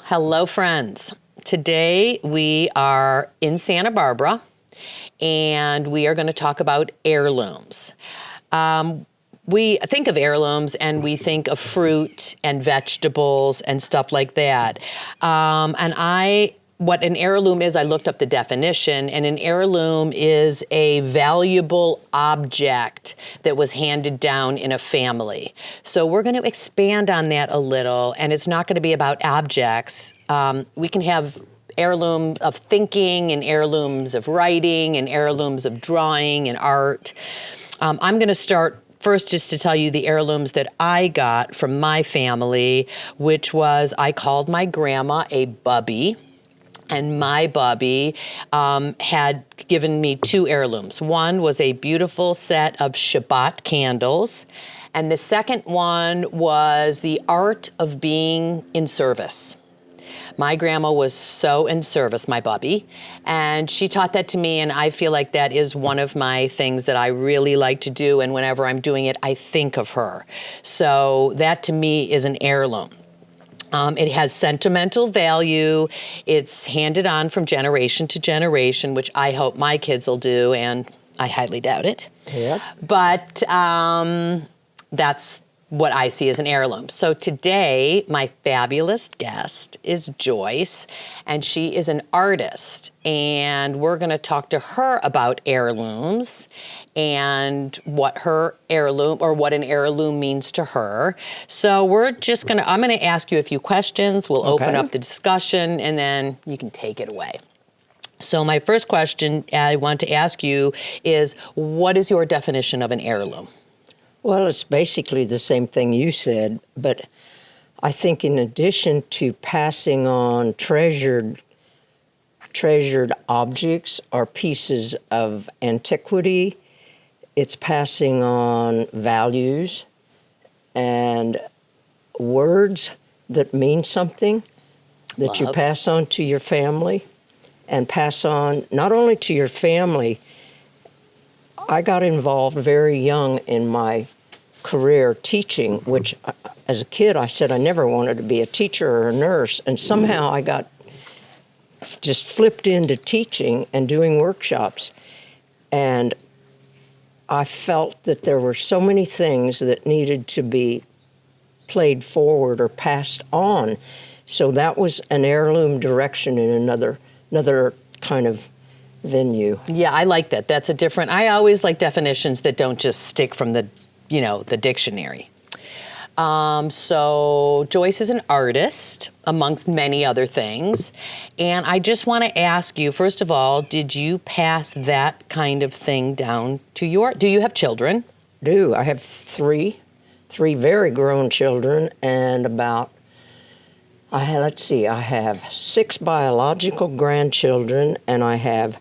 Hello, friends. Today we are in Santa Barbara, and we are going to talk about heirlooms. We think of heirlooms and we think of fruit and vegetables and stuff like that. What an heirloom is, I looked up the definition, and an heirloom is a valuable object that was handed down in a family. So we're going to expand on that a little, and it's not going to be about objects. We can have heirloom of thinking and heirlooms of writing and heirlooms of drawing and art. I'm going to start first just to tell you the heirlooms that I got from my family, which was I called my grandma a bubby. And my bubby had given me two heirlooms. One was a beautiful set of Shabbat candles, and the second one was the art of being in service. My grandma was so in service, my bubby, and she taught that to me, and I feel like that is one of my things that I really like to do, and whenever I'm doing it, I think of her. So that to me is an heirloom. It has sentimental value. It's handed on from generation to generation, which I hope my kids will do, and I highly doubt it. Yep. But that's what I see as an heirloom. So today, my fabulous guest is Joyce, and she is an artist. And we're going to talk to her about heirlooms and what her heirloom or what an heirloom means to her. So I'm going to ask you a few questions. We'll open up the discussion, and then you can take it away. So my first question I want to ask you is, what is your definition of an heirloom? Well, it's basically the same thing you said, but I think in addition to passing on treasured objects or pieces of antiquity, it's passing on values and words that mean something that you pass on to your family and pass on not only to your family. I got involved very young in my career teaching, which as a kid I said I never wanted to be a teacher or a nurse, and somehow I got just flipped into teaching and doing workshops. And I felt that there were so many things that needed to be played forward or passed on. So that was an heirloom direction in another kind of venue. Yeah, I like that. That's a different, I always like definitions that don't just stick from the dictionary. So Joyce is an artist, amongst many other things. And I just want to ask you, first of all, did you pass that kind of thing down to do you have children? I have three very grown children, and I have 6 biological grandchildren, and I have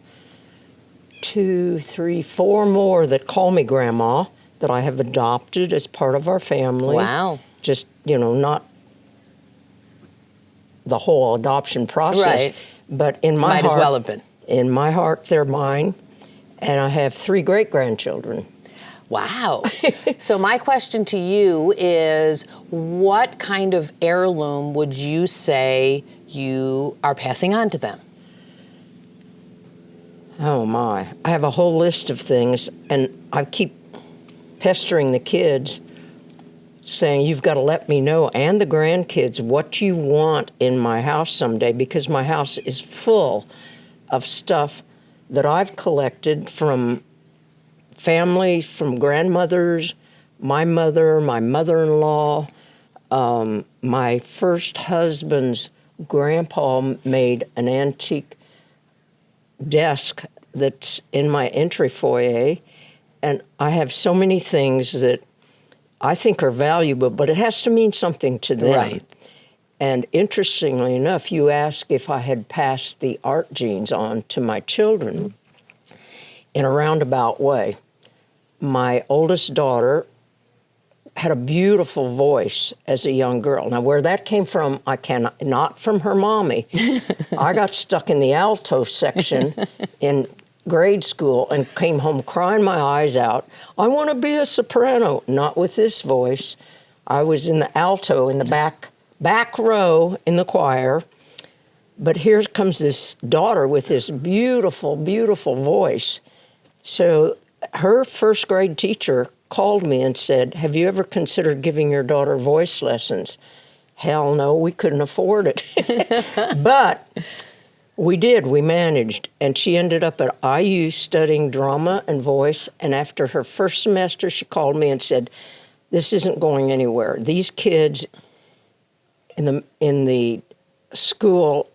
2, 3, 4 more that call me grandma that I have adopted as part of our family. Wow. Just, not the whole adoption process. Right. But in my heart, might as well have been. In my heart, they're mine. And I have 3 great-grandchildren. Wow. So my question to you is, what kind of heirloom would you say you are passing on to them? Oh, my. I have a whole list of things, and I keep pestering the kids, saying, you've got to let me know, and the grandkids, what you want in my house someday, because my house is full of stuff that I've collected from family, from grandmothers, my mother, my mother-in-law, my first husband's grandpa made an antique desk that's in my entry foyer, and I have so many things that I think are valuable, but it has to mean something to them. Right. And interestingly enough, you asked if I had passed the art genes on to my children in a roundabout way. My oldest daughter had a beautiful voice as a young girl. Now, where that came from, not from her mommy. I got stuck in the alto section in grade school and came home crying my eyes out. I want to be a soprano. Not with this voice. I was in the alto in the back back row in the choir. But here comes this daughter with this beautiful, beautiful voice. So her first grade teacher called me and said, "Have you ever considered giving your daughter voice lessons?" Hell no, we couldn't afford it. But we did, we managed. And she ended up at IU studying drama and voice. And after her first semester, she called me and said, "This isn't going anywhere. These kids in the school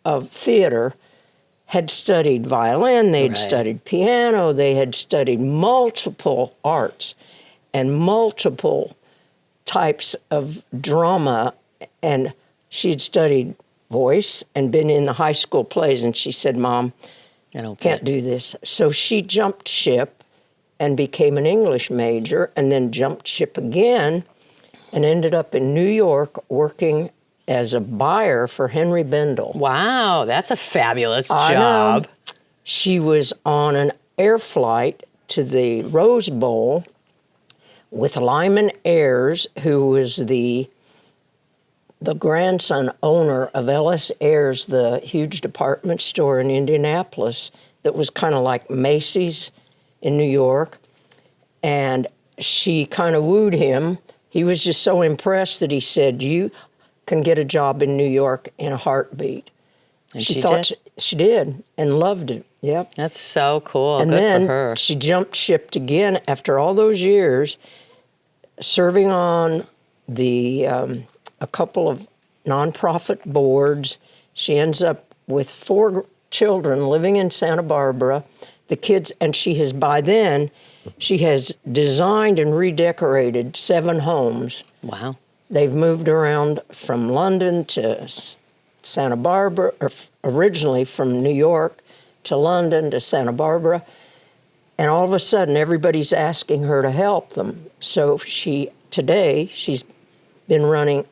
of theater had studied violin, they'd studied piano, they had studied multiple arts and multiple types of drama, and she had studied voice and been in the high school plays, and she said, "Mom, I can't do this." So she jumped ship and became an English major, and then jumped ship again and ended up in New York working as a buyer for Henry Bendel. Wow, that's a fabulous job. I know. She was on an air flight to the Rose Bowl with Lyman Ayres, who was the grandson owner of Ellis Ayres, the huge department store in Indianapolis that was kind of like Macy's in New York. And she kind of wooed him. He was just so impressed that he said, "You can get a job in New York in a heartbeat." And she thought did? She did and loved it. Yep. That's so cool. And good then for her. She jumped ship again after all those years, serving on a couple of nonprofit boards. She ends up with 4 children living in Santa Barbara. The kids, and she has designed and redecorated 7 homes. Wow. They've moved around from London to Santa Barbara, or originally from New York to London to Santa Barbara. And all of a sudden, everybody's asking her to help them. So today, she's been running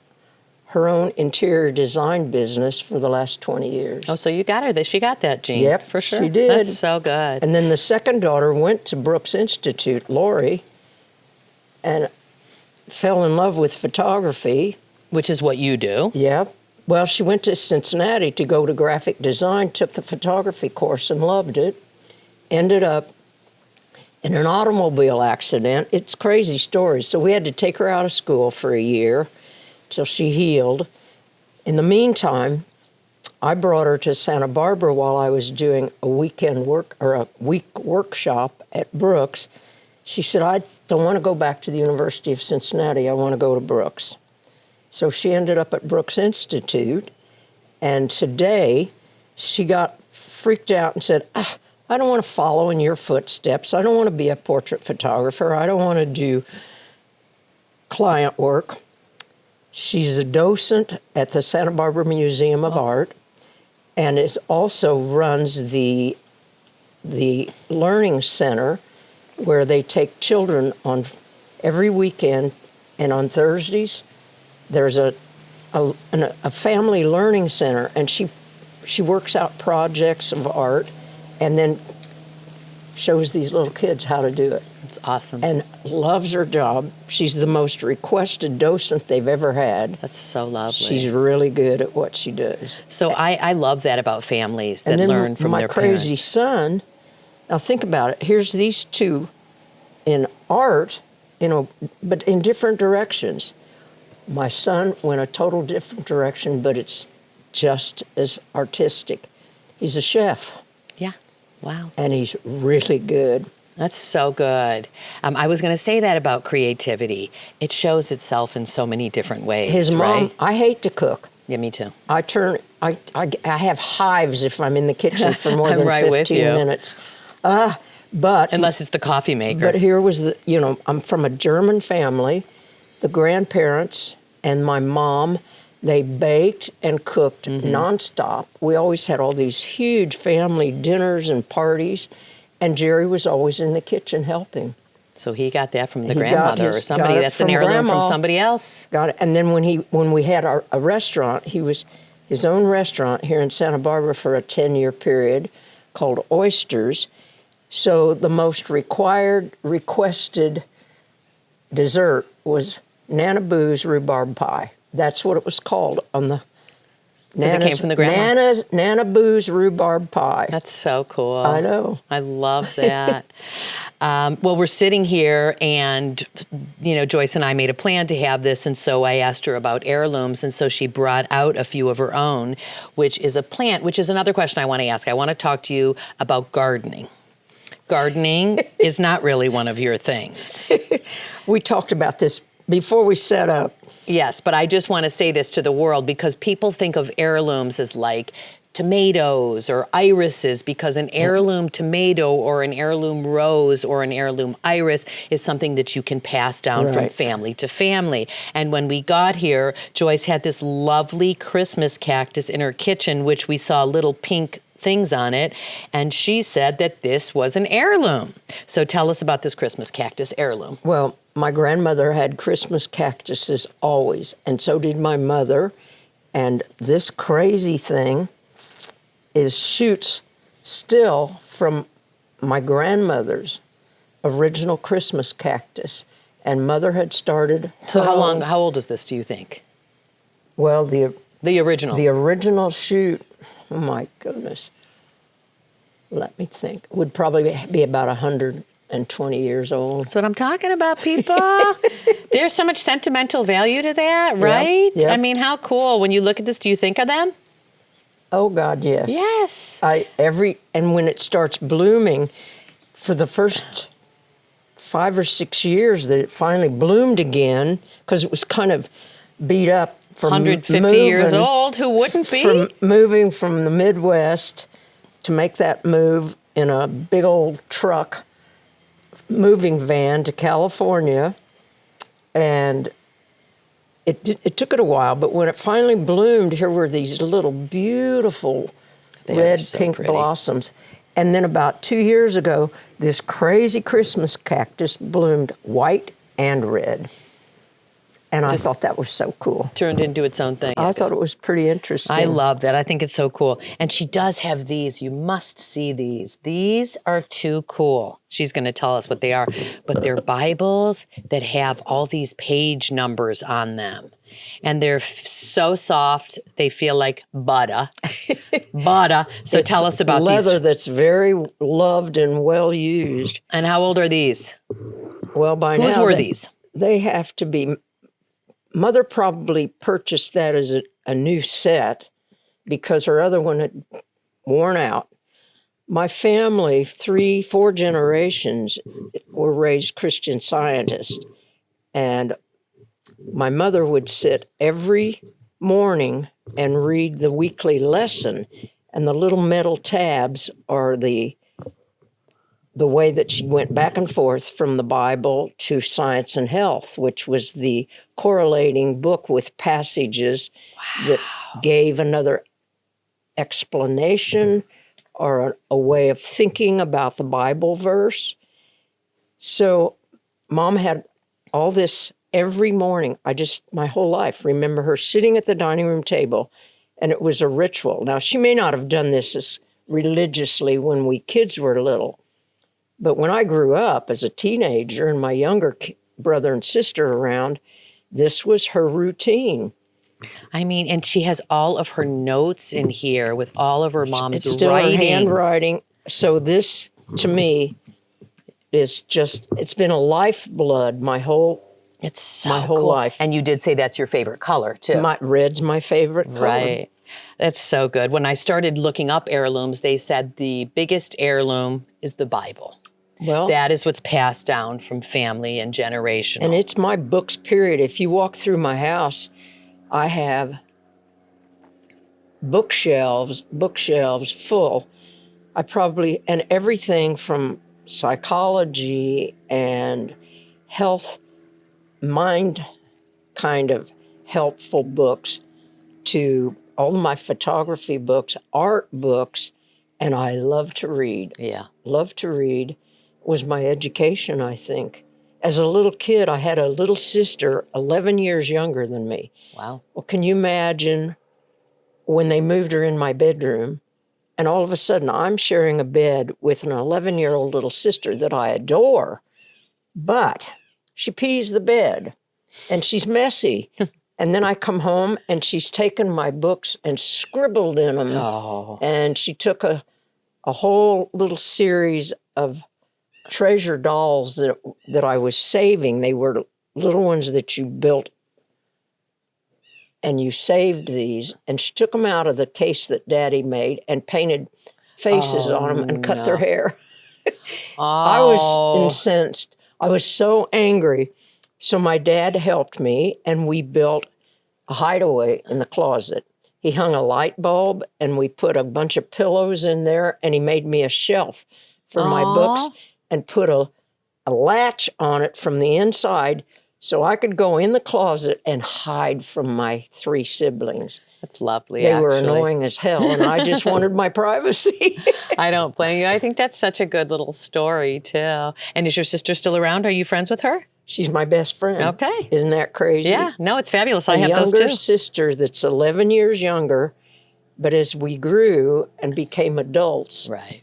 her own interior design business for the last 20 years. Oh, so you got her. She got that gene. Yep, for sure. she did. That's so good. And then the second daughter went to Brooks Institute, Lori, and fell in love with photography. Which is what you do. Yep. Well, she went to Cincinnati to go to graphic design, took the photography course and loved it, ended up in an automobile accident. It's crazy stories. So we had to take her out of school for a year till she healed. In the meantime, I brought her to Santa Barbara while I was doing a week workshop at Brooks. She said, "I don't want to go back to the University of Cincinnati. I want to go to Brooks." So she ended up at Brooks Institute, and today she got freaked out and said, "I don't want to follow in your footsteps. I don't want to be a portrait photographer. I don't want to do client work." She's a docent at the Santa Barbara Museum of Art, and also runs the Learning Center, where they take children on every weekend, and on Thursdays there's a family learning center, and she works out projects of art and then shows these little kids how to do it. It's awesome. And loves her job. She's the most requested docent they've ever had. That's so lovely. She's really good at what she does. So I love that about families that and then learn from their parents. My crazy parents. son, now think about it. Here's these two in art, but in different directions. My son went a total different direction, but it's just as artistic. He's a chef. Yeah. Wow. And he's really good. That's so good. I was going to say that about creativity. It shows itself in so many different ways. His mom, right? I hate to cook. Yeah, me too. I have hives if I'm in the kitchen for more I'm than right 15 minutes. But unless it's the coffee maker. But here was I'm from a German family. The grandparents and my mom, they baked and cooked nonstop. We always had all these huge family dinners and parties, and Jerry was always in the kitchen helping. So he got that from the grandmother or somebody. That's an heirloom from somebody else. Got it. And then when we had a restaurant, his own restaurant here in Santa Barbara for a 10-year period called Oysters. So the most requested dessert was Nana Boo's rhubarb pie. That's what it was called on the Because it came from the grandma? Nana Boo's rhubarb pie. That's so cool. I know. I love that. Well, we're sitting here and, Joyce and I made a plan to have this. And so I asked her about heirlooms. And so she brought out a few of her own, which is a plant, which is another question I want to ask. I want to talk to you about gardening. Gardening is not really one of your things. We talked about this before we set up. Yes, but I just want to say this to the world because people think of heirlooms as like tomatoes or irises because an heirloom tomato or an heirloom rose or an heirloom iris is something that you can pass down from family to family. And when we got here, Joyce had this lovely Christmas cactus in her kitchen, which we saw little pink things on it, and she said that this was an heirloom. So tell us about this Christmas cactus heirloom. Well, my grandmother had Christmas cactuses always, and so did my mother. And this crazy thing is shoots still from my grandmother's original Christmas cactus. And Mother had started. So how old is this, do you think? Well, the original. The original shoot, oh my goodness. Let me think. Would probably be about 120 years old. That's what I'm talking about, people. There's so much sentimental value to that, right? Yep. I mean, how cool. When you look at this, do you think of them? Oh, God, yes. Yes. And when it starts blooming, for the first 5 or 6 years that it finally bloomed again, because it was kind of beat up from 150 years old, who wouldn't be? From moving from the Midwest to make that move in a big old truck, moving van to California. And it took it a while, but when it finally bloomed, here were these little beautiful red, pink blossoms. And then about 2 years ago, this crazy Christmas cactus bloomed white and red. And I thought that was so cool. Turned into its own thing. I thought it was pretty interesting. I love that. I think it's so cool. And she does have these. You must see these. These are too cool. She's going to tell us what they are. But they're Bibles that have all these page numbers on them. And they're so soft, they feel like butter. Butter. So tell us about leather these. That's very loved and well used. And how old are these? Well, by now. Whose were these? They have to be. Mother probably purchased that as a new set because her other one had worn out. My family, 3-4 generations, were raised Christian Scientists. And my mother would sit every morning and read the weekly lesson. And the little metal tabs are the way that she went back and forth from the Bible to Science and Health, which was the correlating book with passages that gave another explanation or a way of thinking about the Bible verse. So Mom had all this every morning. My whole life, remember her sitting at the dining room table, and it was a ritual. Now, she may not have done this as religiously when we kids were little, but when I grew up as a teenager and my younger brother and sister around, this was her routine. I mean, and she has all of her notes in here with all of her mom's It's still her writings. handwriting. So this, to me, is just, it's been a lifeblood my whole cool. life. And you did say that's your favorite color, too. Red's my favorite color. Right. That's so good. When I started looking up heirlooms, they said the biggest heirloom is the Bible. Well, that is what's passed down from family and generational. And it's my books, period. If you walk through my house, I have bookshelves full. And everything from psychology and health, mind kind of helpful books to all of my photography books, art books, and I love to read. Yeah. Love to read. Was my education, I think. As a little kid, I had a little sister 11 years younger than me. Wow. Well, can you imagine when they moved her in my bedroom, and all of a sudden I'm sharing a bed with an 11-year-old little sister that I adore, but she pees the bed, and she's messy, And then I come home and she's taken my books and scribbled in them. Oh. And she took a whole little series of treasure dolls that I was saving. They were little ones that you built and you saved these. And she took them out of the case that Daddy made and painted faces on them and cut their hair. I was incensed. I was so angry. So my dad helped me, and we built a hideaway in the closet. He hung a light bulb, and we put a bunch of pillows in there, and he made me a shelf for my books and put a latch on it from the inside so I could go in the closet and hide from my 3 siblings. That's lovely, They were annoying as hell, and I just wanted my privacy. I don't blame you. I think that's such a good little story, too. And is your sister still around? Are you friends with her? She's my best friend. Okay. Isn't that crazy? Yeah. No, it's fabulous. I have those, too. A too. younger sister that's 11 years younger, but as we grew and became adults. Right.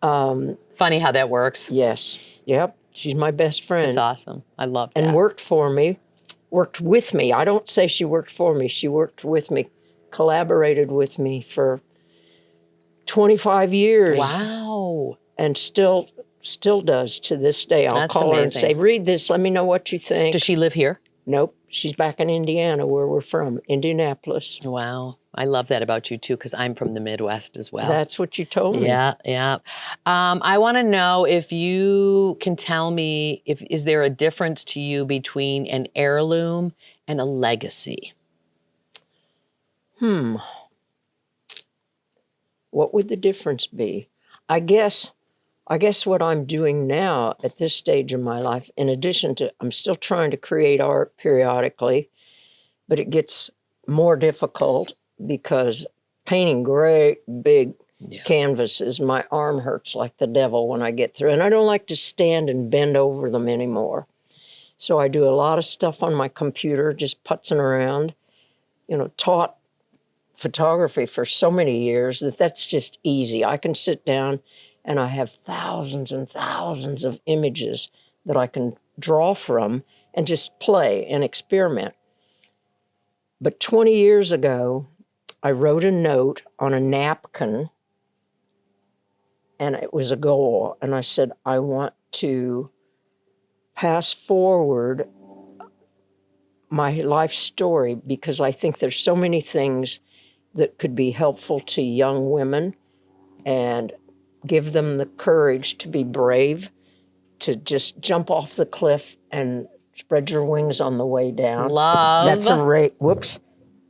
Funny how that works. Yes. Yep. She's my best friend. It's awesome. I love that. And worked with me. I don't say she worked for me. She worked with me, collaborated with me for 25 years. Wow. And still does to this day. I'll call her and say, read this, let me know what you think. Does she live here? Nope. She's back in Indiana, where we're from, Indianapolis. Wow. I love that about you, too, because I'm from the Midwest as well. That's what you told me. Yeah, yeah. I want to know if you can tell me, is there a difference to you between an heirloom and a legacy? What would the difference be? I guess what I'm doing now at this stage of my life, in addition to, I'm still trying to create art periodically, but it gets more difficult because painting great big canvases, my arm hurts like the devil when I get through. And I don't like to stand and bend over them anymore. So I do a lot of stuff on my computer, just putzing around, taught photography for so many years that's just easy. I can sit down and I have thousands and thousands of images that I can draw from and just play and experiment. But 20 years ago, I wrote a note on a napkin, and it was a goal. And I said, I want to pass forward my life story because I think there's so many things that could be helpful to young women and give them the courage to be brave, to just jump off the cliff and spread your wings on the way down. Love.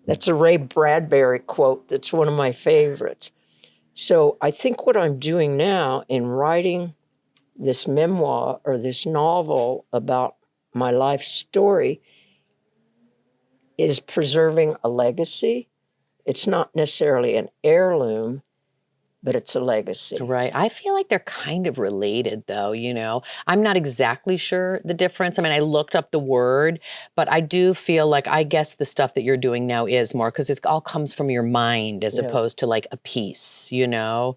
That's a Ray Bradbury quote that's one of my favorites. So I think what I'm doing now in writing this memoir or this novel about my life story is preserving a legacy. It's not necessarily an heirloom, but it's a legacy. Right. I feel like they're kind of related, though, I'm not exactly sure the difference. I mean, I looked up the word, but I do feel like, I guess the stuff that you're doing now is more because it all comes from your mind as opposed to like a piece, I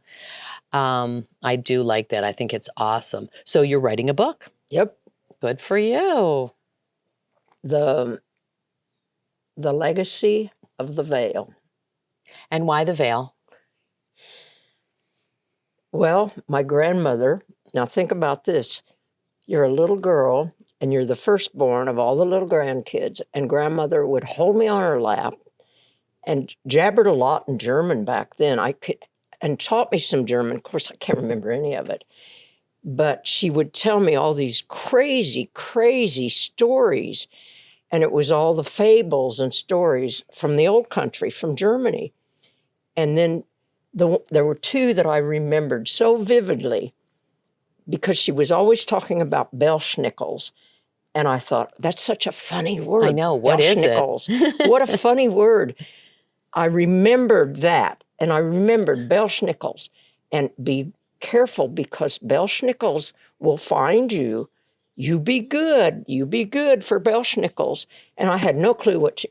do like that. I think it's awesome. So you're writing a book? Yep. Good for you. The Legacy of the Veil. And why the veil? Well, my grandmother, now think about this. You're a little girl and you're the firstborn of all the little grandkids, and grandmother would hold me on her lap and jabbered a lot in German back then. And taught me some German. Of course, I can't remember any of it. But she would tell me all these crazy, crazy stories. And it was all the fables and stories from the old country, from Germany. And then there were 2 that I remembered so vividly because she was always talking about Bellschnickels. And I thought, that's such a funny word. I know. What is it? What a funny word. I remembered that. And I remembered Bellschnickels. And be careful because Bellschnickels will find you. You be good for Bellschnickels. And I had no clue what,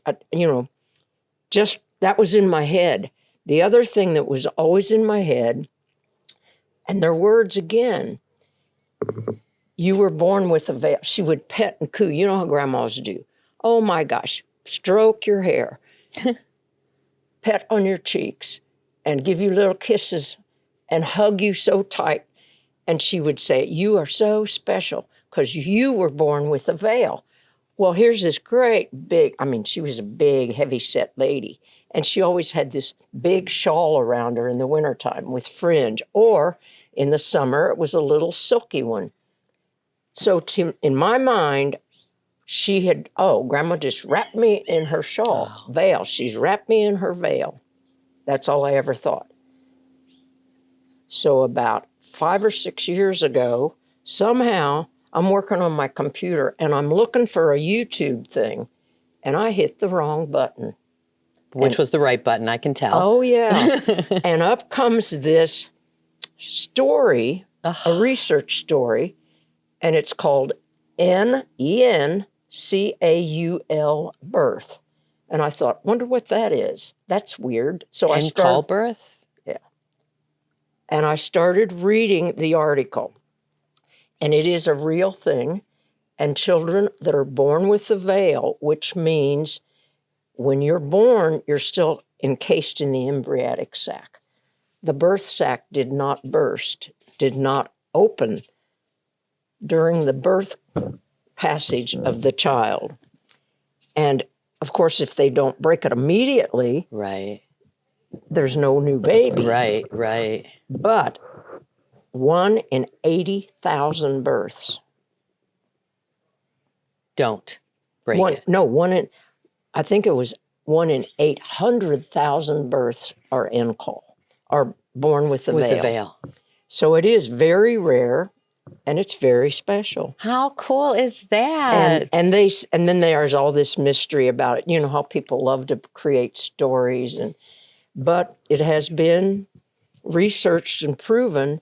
just that was in my head. The other thing that was always in my head, and their words again, you were born with a veil. She would pet and coo. You know how grandmas do. Oh my gosh, stroke your hair, pet on your cheeks, and give you little kisses and hug you so tight. And she would say, you are so special because you were born with a veil. Well, here's this great big, she was a big, heavy-set lady. And she always had this big shawl around her in the wintertime with fringe. Or in the summer, it was a little silky one. So in my mind, Grandma just wrapped me in her shawl, veil. She's wrapped me in her veil. That's all I ever thought. So about 5 or 6 years ago, somehow I'm working on my computer and I'm looking for a YouTube thing and I hit the wrong button. Which was the right button, I can tell. Oh, yeah. And up comes this story, a research story, and it's called N-E-N-C-A-U-L birth. And I thought, wonder what that is. That's weird. So I started. Call birth? Yeah. And I started reading the article. And it is a real thing. And children that are born with the veil, which means when you're born, you're still encased in the embryonic sac. The birth sac did not burst, did not open during the birth passage of the child. And of course, if they don't break it immediately, right, there's no new baby. Right. But 1 in 80,000 births. Don't break it. No, I think it was 1 in 800,000 births are born with the veil. With the veil. So it is very rare, and it's very special. How cool is that? And then there's all this mystery about it. You know how people love to create stories, but it has been researched and proven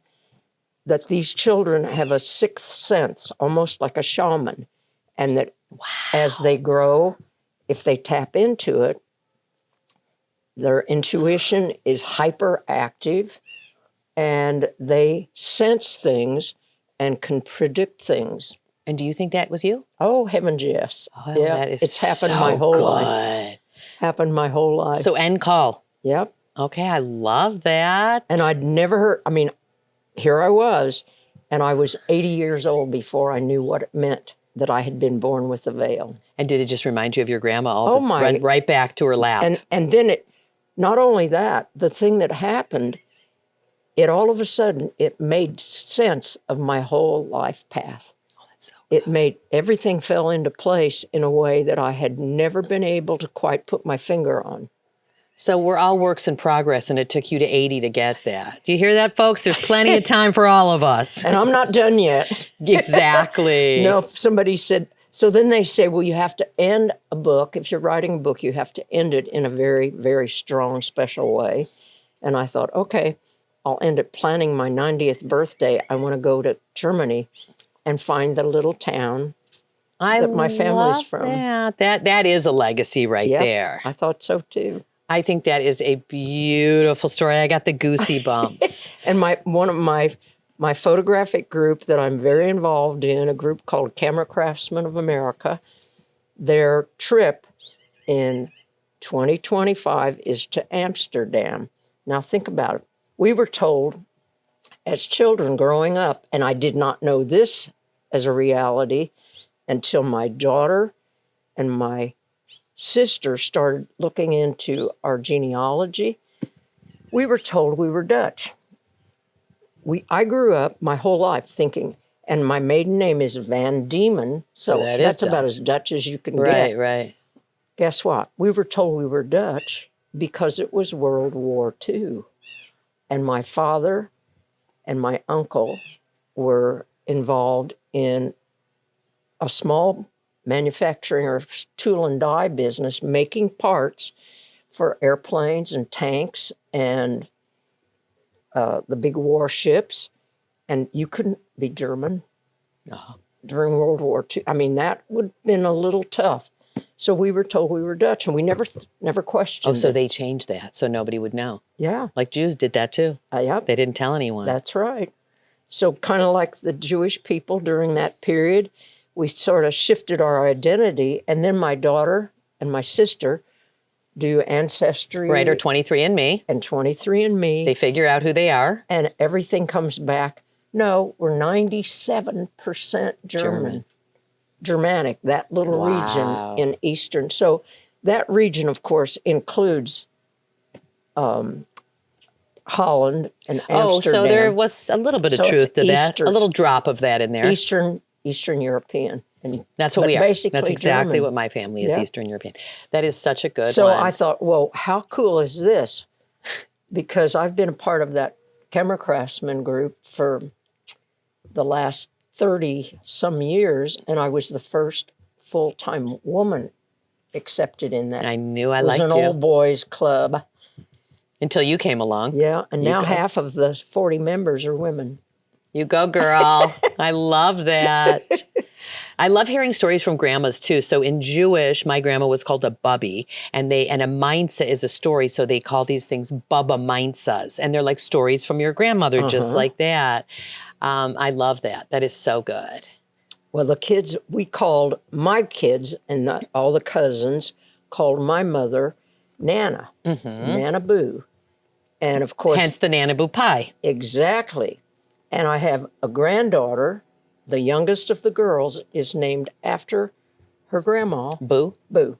that these children have a sixth sense, almost like a shaman, and that as they grow, if they tap into it, their intuition is hyperactive, and they sense things and can predict things. And do you think that was you? Oh, heavens, yes. Oh, yeah, that is it's happened so my whole good. life. Happened my whole life. So end call. Yep. Okay, I love that. And I'd never heard, here I was, and I was 80 years old before I knew what it meant that I had been born with a veil. And did it just remind you of your grandma? Run right back to her lap. And then not only that, the thing that happened, it all of a sudden, it made sense of my whole life path. Oh, that's so good. It made, everything fell into place in a way that I had never been able to quite put my finger on. So we're all works in progress, and it took you to 80 to get that. Do you hear that, folks? There's plenty of time for all of us. And I'm not done yet. Exactly. No, somebody said, so then they say, well, you have to end a book. If you're writing a book, you have to end it in a very, very strong, special way. And I thought, okay, I'll end it planning my 90th birthday. I want to go to Germany and find the little town that my family's from. That is a legacy right there. I thought so too. I think that is a beautiful story. I got the goosey bumps. And one of my photographic group that I'm very involved in, a group called Camera Craftsmen of America, their trip in 2025 is to Amsterdam. Now think about it. We were told as children growing up, and I did not know this as a reality until my daughter and my sister started looking into our genealogy. We were told we were Dutch. I grew up my whole life thinking, and my maiden name is Van Diemen, so that's about as Dutch as you can get. Right. Guess what? We were told we were Dutch because it was World War II. And my father and my uncle were involved in a small manufacturing or tool and die business, making parts for airplanes and tanks and the big warships. And you couldn't be German during World War II. That would have been a little tough. So we were told we were Dutch, and we never questioned it. Oh, so it. they changed that so nobody would know. Yeah. Like Jews did that too. Yep. They didn't tell anyone. That's right. So kind of like the Jewish people during that period, we sort of shifted our identity. And then my daughter and my sister do Ancestry. Right, or 23andMe. And 23andMe. They figure out who they are. And everything comes back. No, we're 97% German. Germanic, that little region in Eastern. So that region, of course, includes Holland and Amsterdam. Oh, so there was a little bit of truth to that. A little drop of that in there. Eastern European. And, that's what we are. Basically that's exactly German. What my family is, Eastern European. That is such a good one. So I thought, well, how cool is this? Because I've been a part of that camera craftsman group for the last 30-some years, and I was the first full-time woman accepted in that. I knew I liked you. It was an old boys club. Until you came along. Yeah, and now half of the 40 members are women. You go, girl. I love that. I love hearing stories from grandmas too. So in Jewish, my grandma was called a bubby, and a mainsa is a story. So they call these things baba mainsas, and they're like stories from your grandmother, just like that. I love that. That is so good. Well, the kids, my kids and all the cousins called my mother Nana, Nana Boo. And of course. Hence the Nana Boo pie. Exactly. And I have a granddaughter. The youngest of the girls is named after her grandma. Boo? Boo.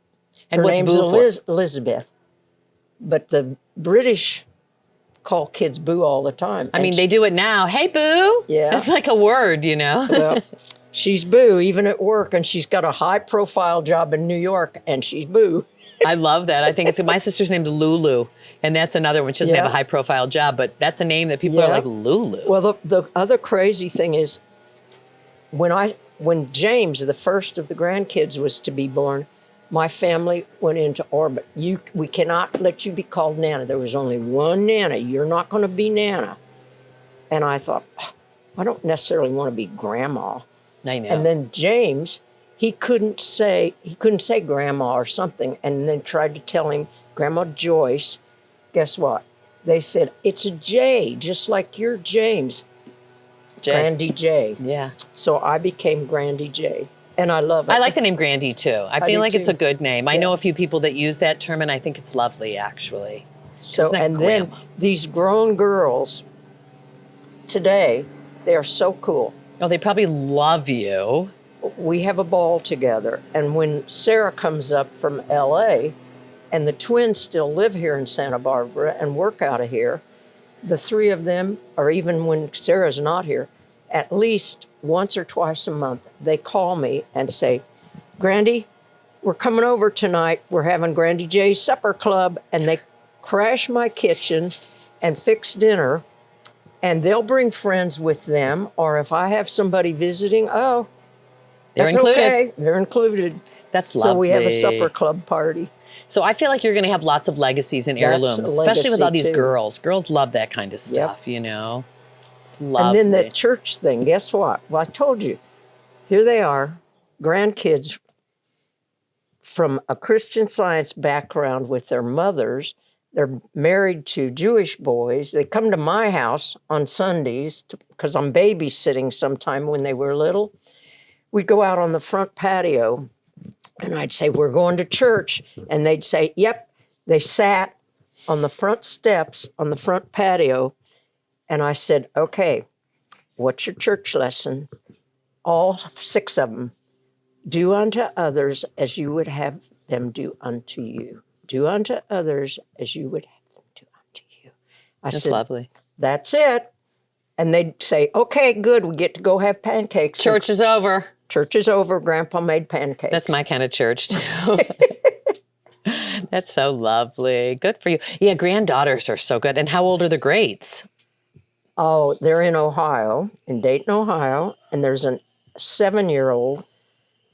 And her what's name's Boo for? Elizabeth. But the British call kids Boo all the time. I mean, they do it now. Hey, Boo. Yeah. It's like a word, you know. Well, she's Boo even at work, and she's got a high-profile job in New York, and she's Boo. I love that. I think it's my sister's named Lulu, and that's another one. She doesn't have a high-profile job, but that's a name that people are like, Lulu. Well, the other crazy thing is when James, the first of the grandkids, was to be born, my family went into orbit. We cannot let you be called Nana. There was only one Nana. You're not going to be Nana. And I thought, I don't necessarily want to be Grandma. I know. And then James, he couldn't say Grandma or something, and then tried to tell him Grandma Joyce. Guess what? They said it's a J, just like you're James. Grandy J. Yeah. So I became Grandy J. And I love it. I like the name Grandy too. I feel like too. it's a good name. I know a few people that use that term, and I think it's lovely, actually. So, and then these grown girls today, they are so cool. Oh, they probably love you. We have a ball together. And when Sarah comes up from LA, and the twins still live here in Santa Barbara and work out of here, the three of them, or even when Sarah's not here, at least once or twice a month, they call me and say, Grandy, we're coming over tonight. We're having Grandy J's Supper Club. And they crash my kitchen and fix dinner. And they'll bring friends with them. Or if I have somebody visiting, they're included. Okay. They're included. That's lovely. So we have a supper club party. So I feel like you're going to have lots of legacies and heirlooms, especially with all these girls. Girls love that kind of stuff, you know. It's lovely. And then the church thing, guess what? Well, I told you, here they are, grandkids from a Christian Science background with their mothers. They're married to Jewish boys. They come to my house on Sundays because I'm babysitting sometime when they were little. We'd go out on the front patio, and I'd say, we're going to church. And they'd say, yep. They sat on the front steps on the front patio. And I said, okay, what's your church lesson? All 6 of them. Do unto others as you would have them do unto you. Do unto others as you would have them do unto you. That's lovely. That's it. And they'd say, okay, good, we get to go have pancakes. Church is over. Church is over. Grandpa made pancakes. That's my kind of church, too. That's so lovely. Good for you. Yeah, granddaughters are so good. And how old are the greats? Oh, they're in Ohio, in Dayton, Ohio. And there's a 7-year-old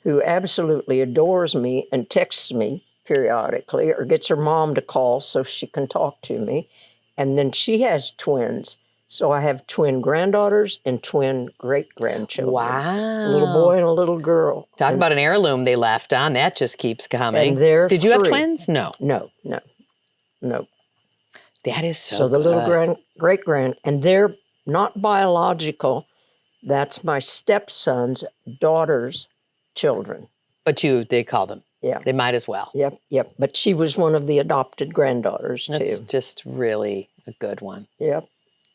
who absolutely adores me and texts me periodically or gets her mom to call so she can talk to me. And then she has twins. So I have twin granddaughters and twin great-grandchildren. Wow. A little boy and a little girl. Talk about an heirloom they left on. That just keeps coming. And they're Did you have 3. twins? No. No. That is so So the good. little great-grand, and they're not biological. That's my stepson's daughter's children. But they call them Yeah. They might as well. Yep. But she was one of the adopted granddaughters, That's too. just really a good one. Yep.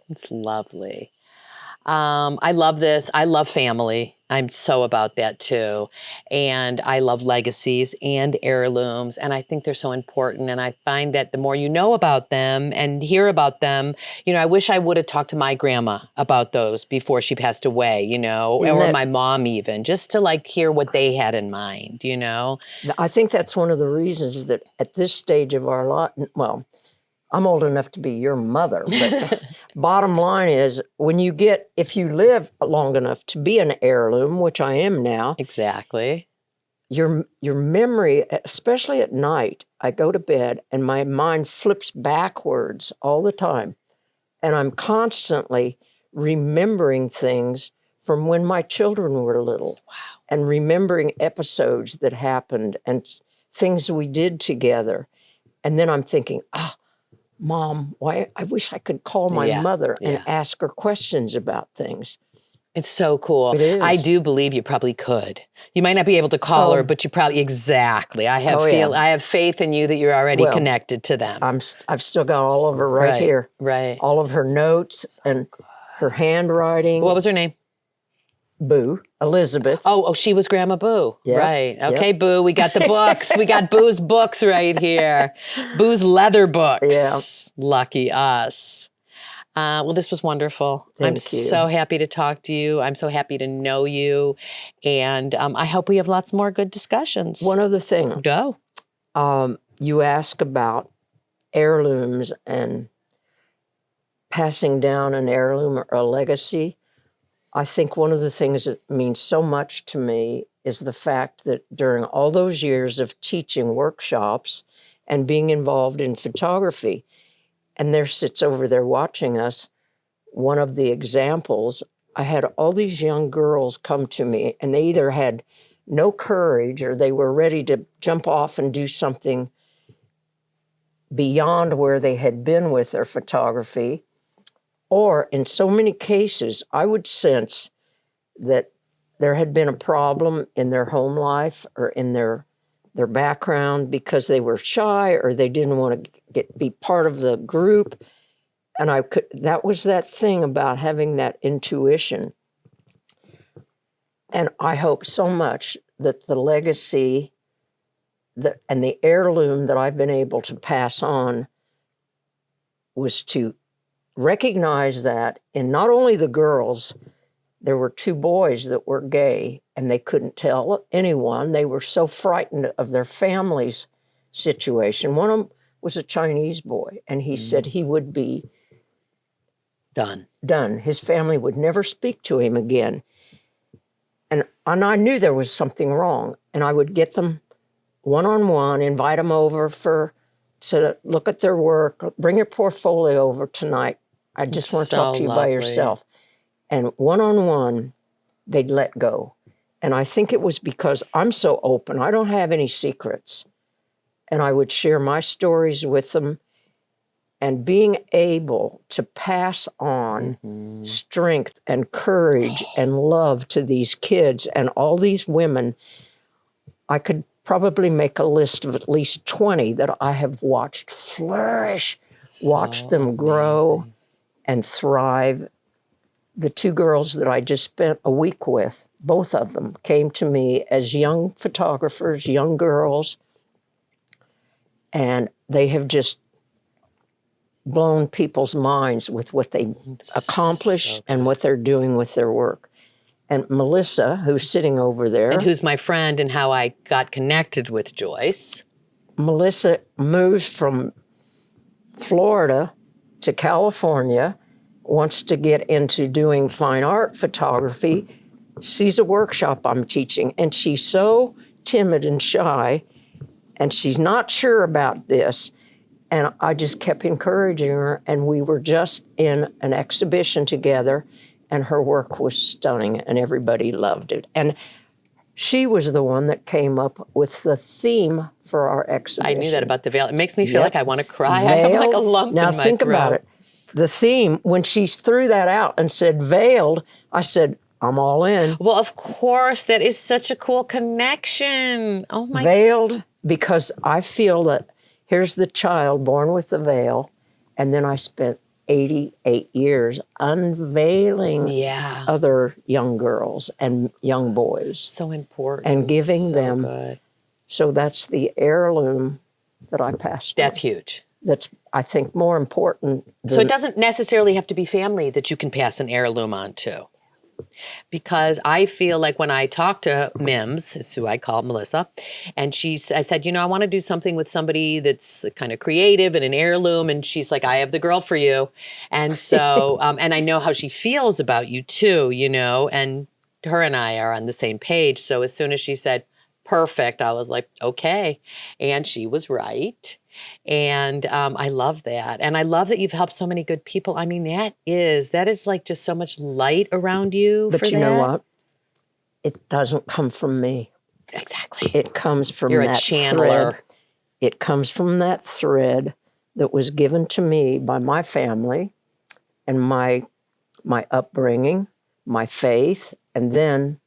It's lovely. I love this. I love family. I'm so about that too. And I love legacies and heirlooms. And I think they're so important. And I find that the more you know about them and hear about them, I wish I would have talked to my grandma about those before she passed away, or my mom even, just to like hear what they had in mind, I think that's one of the reasons that at this stage of our life, well, I'm old enough to be your mother, but bottom line is if you live long enough to be an heirloom, which I am now. Exactly. Your memory, especially at night, I go to bed and my mind flips backwards all the time. And I'm constantly remembering things from when my children were little. Wow. And remembering episodes that happened and things we did together. And then I'm thinking, Mom, why I wish I could call my mother and ask her questions about things. It's so cool. It is. I do believe you probably could. You might not be able to call her, but you probably exactly. I have faith in you that you're already connected to them. I've still got all of her right here. Right. All of her notes and her handwriting. What was her name? Boo, Elizabeth. Oh, she was Grandma Boo. Yep. Right. Okay, yep. Boo, we got the books. We got Boo's books right here. Boo's leather books. Yeah. Lucky us. Well, this was wonderful. Thank I'm you. so happy to talk to you. I'm so happy to know you. And I hope we have lots more good discussions. One other thing. Go. You ask about heirlooms and passing down an heirloom or a legacy. I think one of the things that means so much to me is the fact that during all those years of teaching workshops and being involved in photography, and there sits over there watching us, one of the examples, I had all these young girls come to me and they either had no courage or they were ready to jump off and do something beyond where they had been with their photography. Or in so many cases, I would sense that there had been a problem in their home life or in their background because they were shy or they didn't want to be part of the group. And that was that thing about having that intuition. And I hope so much that the legacy and the heirloom that I've been able to pass on was to recognize that in not only the girls, there were 2 boys that were gay and they couldn't tell anyone. They were so frightened of their family's situation. One of them was a Chinese boy and he said he would be done. His family would never speak to him again. And I knew there was something wrong. And I would get them one-on-one, invite them over to look at their work, bring your portfolio over tonight. I just want to talk to you by yourself. And one-on-one, they'd let go. And I think it was because I'm so open. I don't have any secrets. And I would share my stories with them. And being able to pass on strength and courage and love to these kids and all these women, I could probably make a list of at least 20 that I have watched flourish, watched them grow and thrive. The 2 girls that I just spent a week with, both of them came to me as young photographers, young girls, and they have just blown people's minds with what they accomplish and what they're doing with their work. And Melissa, who's sitting over there. And who's my friend and how I got connected with Joyce. Melissa moves from Florida to California, wants to get into doing fine art photography, sees a workshop I'm teaching, and she's so timid and shy, and she's not sure about this. And I just kept encouraging her, and we were just in an exhibition together, and her work was stunning, and everybody loved it. And she was the one that came up with the theme for our exhibition. I knew that about the veil. It makes me feel like I want to cry. I have like a lump in my throat. Now think about it. The theme, when she threw that out and said veiled, I said, I'm all in. Well, of course, that is such a cool connection. Oh my. Veiled, because I feel that here's the child born with the veil, and then I spent 88 years unveiling Yeah. other young girls and young boys So important. and giving so them. Good. So that's the heirloom that I passed. That's on. huge. That's, I think, more important than. So it doesn't necessarily have to be family that you can pass an heirloom on to. Because I feel like when I talk to Mims, is who I call Melissa, and I said, I want to do something with somebody that's kind of creative and an heirloom. And she's like, I have the girl for you. And so, and I know how she feels about you too, and her and I are on the same page. So as soon as she said, perfect, I was like, okay. And she was right. And I love that. And I love that you've helped so many good people. I mean, that is like just so much light around you. But for you know that. what? It doesn't come from me. Exactly. It comes from You're a that channeler. thread. It comes from that thread that was given to me by my family and my upbringing, my faith, and then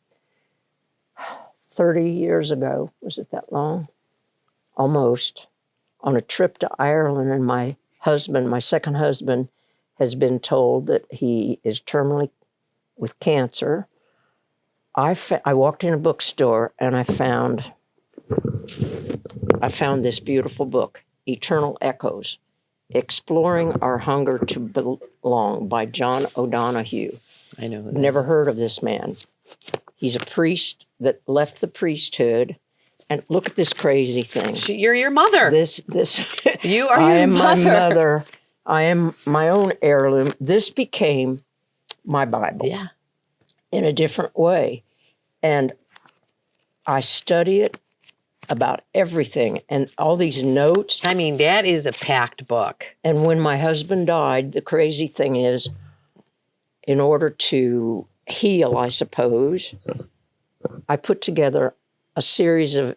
30 years ago, was it that long? Almost, on a trip to Ireland, and my second husband, has been told that he is terminally with cancer. I walked in a bookstore and I found this beautiful book, Eternal Echoes, Exploring Our Hunger to Belong by John O'Donohue. I know. Never heard of this man. He's a priest that left the priesthood. And look at this crazy thing. You're your mother. This. You are I your am mother. my mother. I am my own heirloom. This became my Bible. Yeah. In a different way. And I study it about everything and all these notes. I mean, that is a packed book. And when my husband died, the crazy thing is, in order to heal, I suppose, I put together a series of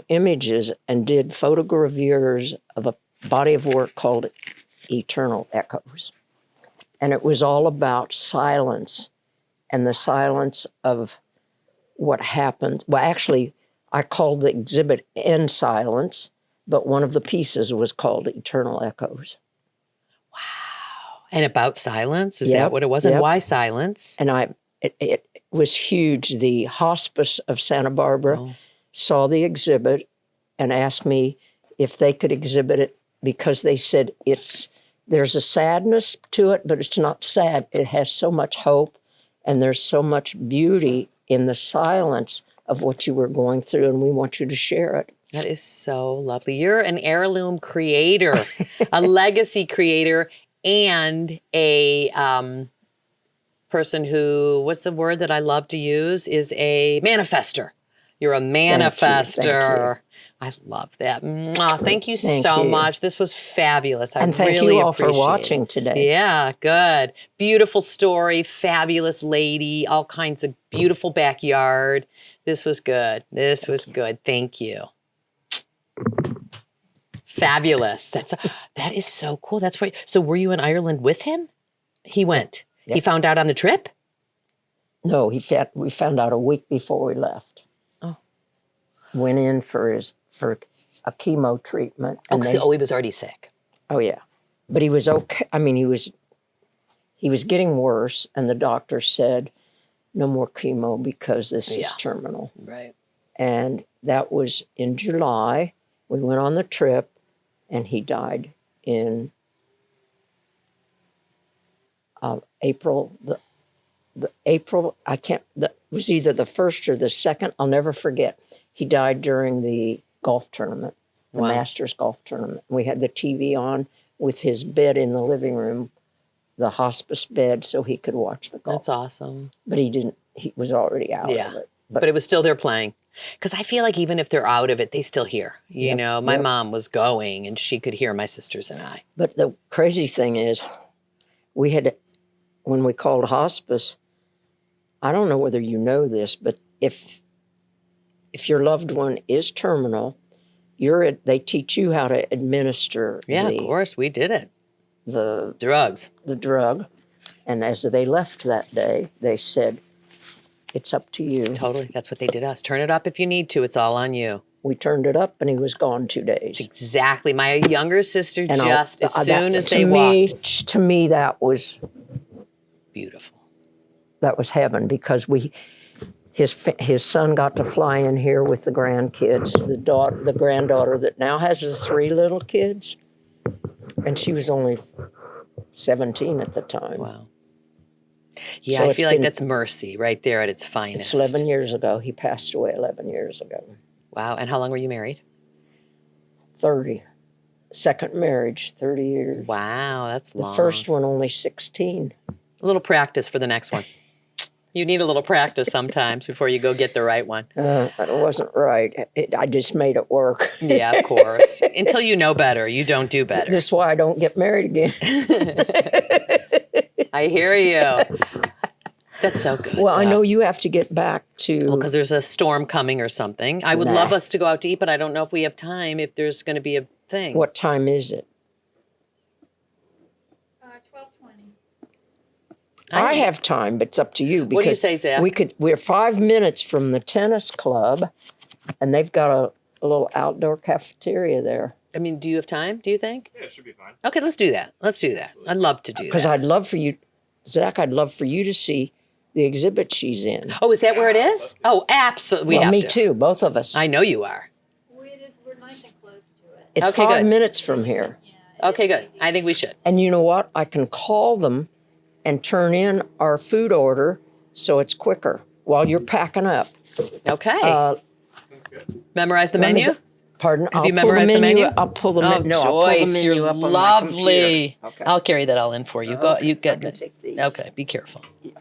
images and did photogravures of a body of work called Eternal Echoes. And it was all about silence and the silence of what happened. Well, actually, I called the exhibit In Silence, but one of the pieces was called Eternal Echoes. Wow. And about silence? Is Yep, that what it was? And yep. why silence? And it was huge. The hospice of Santa Barbara saw the exhibit and asked me if they could exhibit it, because they said there's a sadness to it, but it's not sad. It has so much hope, and there's so much beauty in the silence of what you were going through, and we want you to share it. That is so lovely. You're an heirloom creator, a legacy creator, and a person who, what's the word that I love to use, is a manifester. You're a manifester. I love that. Mwah. Thank you so much. This was fabulous. And thank you all for watching today. Yeah, good. Beautiful story, fabulous lady, all kinds of beautiful backyard. This was good. This was good. Thank you. Fabulous. That is so cool. That's right. So were you in Ireland with him? He went. Yep. He found out on the trip? No, we found out a week before we left. Oh. Went in for a chemo treatment. And he was already sick. Oh yeah. But he was okay. I mean, he was getting worse, and the doctor said, no more chemo because this is terminal. Right. And that was in July. We went on the trip, and he died in April. That was either the first or the second. I'll never forget. He died during the golf tournament, the Masters golf tournament. We had the TV on with his bed in the living room, the hospice bed, so he could watch the golf. That's awesome. But he didn't. He was already out of it. But it was still there playing. Because I feel like even if they're out of it, they still hear. You know, my mom was going, and she could hear my sisters and I. But the crazy thing is, when we called hospice, I don't know whether you know this, but if your loved one is terminal, they teach you how to administer. Yeah, of course, we did it. The drugs. The drug. And as they left that day, they said, It's up to you. Totally. That's what they did us. Turn it up if you need to. It's all on you. We turned it up, and he was gone 2 days. Exactly. My younger sister And as soon as they me, walked. to me, that was Beautiful. heaven, because his son got to fly in here with the grandkids. The granddaughter that now has the 3 little kids, and she was only 17 at the time. Wow. Yeah, So I it's feel like been- that's mercy right there at its finest. It's 11 years ago. He passed away 11 years ago. Wow. And how long were you married? 30. Second marriage, 30 years. Wow, that's long. The first one only 16. A little practice for the next one. You need a little practice sometimes before you go get the right one. It wasn't right. I just made it work. Yeah, of course. Until you know better, you don't do better. This is why I don't get married again. I hear you. That's so good. Well, I know you have to get back to. Well, because there's a storm coming or something. I would love us to go out to eat, but I don't know if we have time, if there's going to be a thing. What time is it? 12:20. I have time, but it's up to you. Because What do you say, Zach? We're 5 minutes from the tennis club, and they've got a little outdoor cafeteria there. I mean, do you have time, do you think? Yeah, it should be fine. Okay, let's do that. Let's do that. I'd love to do Because that. I'd love for you, Zach, I'd love for you to see the exhibit she's in. Oh, is that where it is? Oh, absolutely. Well, me too, both of us. I know you are. We're nice and close to it. It's Okay, 5 good. minutes from here. Okay, good. I think we should. And you know what? I can call them and turn in our food order so it's quicker while you're packing up. Okay. Uh, That's good. Memorize the Let me menu? go- Pardon? Have you memorized the menu? I'll pull the Oh, menu. No, I'll pull the Joyce, menu you're up on my lovely. computer. Okay. I'll carry that all in for you. Go. Okay, You I get can it. take these. Okay, be careful. Yeah.